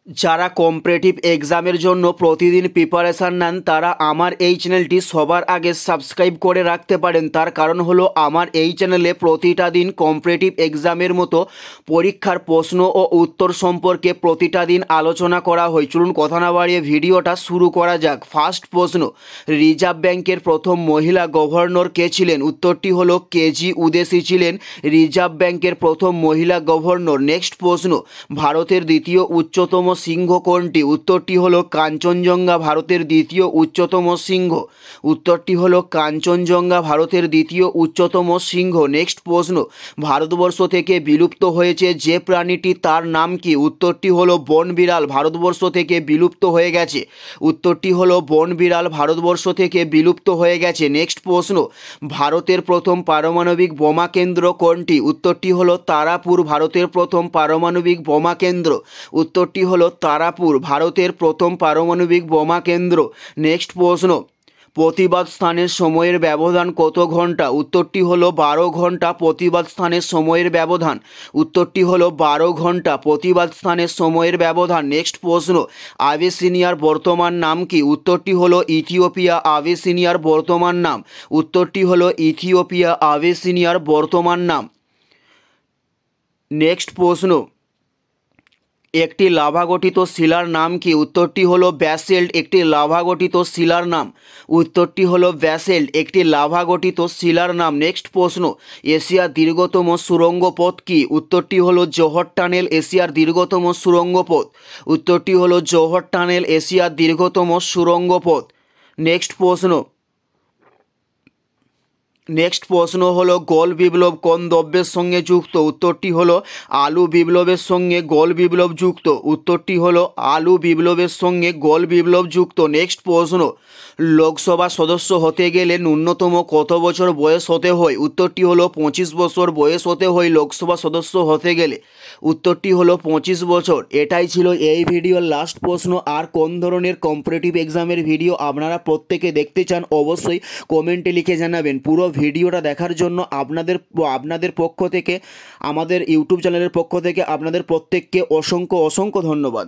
যারা কম্পিটিটিভ এক্সামের জন্য প্রতিদিন প্রিপারেশান নেন তারা আমার এই চ্যানেলটি সবার আগে সাবস্ক্রাইব করে রাখতে পারেন। তার কারণ হলো আমার এই চ্যানেলে প্রতিটা দিন কম্পিটিটিভ এক্সামের মতো পরীক্ষার প্রশ্ন ও উত্তর সম্পর্কে প্রতিটা দিন আলোচনা করা হয়। চলুন কথা না বাড়িয়ে ভিডিওটা শুরু করা যাক। ফার্স্ট প্রশ্ন, রিজার্ভ ব্যাংকের প্রথম মহিলা গভর্নর কে ছিলেন? উত্তরটি হলো কেজি উদেসি ছিলেন রিজার্ভ ব্যাংকের প্রথম মহিলা গভর্নর। নেক্সট প্রশ্ন, ভারতের দ্বিতীয় উচ্চতম সিংহ কোনটি? উত্তরটি হলো কাঞ্চনজঙ্ঘা ভারতের দ্বিতীয় উচ্চতম সিংহ। উত্তরটি হলো কাঞ্চনজঙ্ঘা ভারতের দ্বিতীয় উচ্চতম সিংহ। নেক্সট প্রশ্ন, ভারতবর্ষ থেকে বিলুপ্ত হয়েছে যে প্রাণীটি তার নাম কি? উত্তরটি হলো বনবিড়াল ভারতবর্ষ থেকে বিলুপ্ত হয়ে গেছে। উত্তরটি হলো বনবিড়াল ভারতবর্ষ থেকে বিলুপ্ত হয়ে গেছে। নেক্সট প্রশ্ন, ভারতের প্রথম পারমাণবিক বোমা কেন্দ্র কোনটি? উত্তরটি হলো তারাপুর ভারতের প্রথম পারমাণবিক বোমা কেন্দ্র। উত্তরটি হলো তারাপুর ভারতের প্রথম পারমাণবিক বোমা কেন্দ্র। নেক্সট প্রশ্ন, প্রতিবাদ স্থানের সময়ের ব্যবধান কত ঘন্টা? উত্তরটি হলো 12 ঘন্টা প্রতিবাদ স্থানের সময়ের ব্যবধান। উত্তরটি হলো 12 ঘন্টা প্রতিবাদ স্থানের সময়ের ব্যবধান। নেক্সট প্রশ্ন, আবিসিনিয়ার বর্তমান নাম কি? উত্তরটি হলো ইথিওপিয়া আবিসিনিয়ার বর্তমান নাম। উত্তরটি হলো ইথিওপিয়া আবিসিনিয়ার বর্তমান নাম। নেক্সট প্রশ্ন, একটি লাভা গঠিত শিলার নাম কি? উত্তরটি হলো ব্যাসেল্ট একটি লাভা গঠিত শিলার নাম। উত্তরটি হলো ব্যাসেল্ট একটি লাভা গঠিত শিলার নাম। নেক্সট প্রশ্ন, এশিয়ার দীর্ঘতম সুড়ঙ্গ পথ কি? উত্তরটি হলো জোহর টানেল এশিয়ার দীর্ঘতম সুড়ঙ্গ পথ। উত্তরটি হলো জোহর টানেল এশিয়ার দীর্ঘতম সুড়ঙ্গ পথ। নেক্সট প্রশ্ন হলো গোল বিপ্লব কোন দ্রব্যের সঙ্গে যুক্ত? উত্তরটি হলো আলু বিপ্লবের সঙ্গে গোল বিপ্লব যুক্ত। উত্তরটি হলো আলু বিপ্লবের সঙ্গে গোল বিপ্লব যুক্ত। নেক্সট প্রশ্ন, লোকসভা সদস্য হতে গেলে ন্যূনতম কত বছর বয়স হতে হয়? উত্তরটি হলো 25 বছর বয়স হতে হয় লোকসভা সদস্য হতে গেলে। উত্তরটি হলো 25 বছর। এটাই ছিল এই ভিডিওর লাস্ট প্রশ্ন। আর কোন ধরনের কম্পিটিটিভ এক্সামের ভিডিও আপনারা প্রত্যেকে দেখতে চান অবশ্যই কমেন্টে লিখে জানাবেন। পুরো ভিডিওটা দেখার জন্য আপনাদের পক্ষ থেকে আমাদের ইউটিউব চ্যানেলের পক্ষ থেকে আপনাদের প্রত্যেককে অসংখ্য ধন্যবাদ।